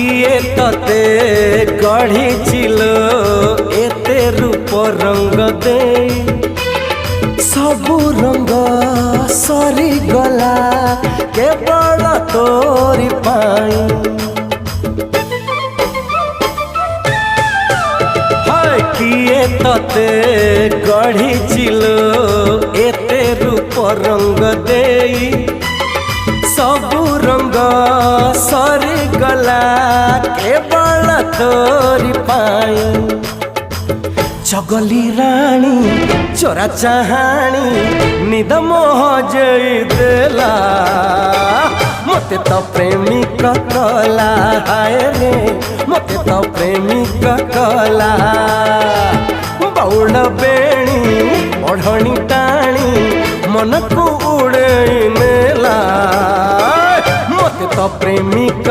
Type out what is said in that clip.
किए तते गढ़ी चिलो एते रूप रंग दे सबू रंग सरी गला केवल तोरी पाई हाय किए तते गढ़ी चिलो एते रूप रंग दे सबू रंग सरी गला केवल तोरी पाई चगली रानी चोरा चाहानी निद मोह जई देला मते तो प्रेमिक कला हाय रे मते तो प्रेमिक कला बाउल बेणी ओढ़णी टाणी मन को उड़े नेला मते तो प्रेमिक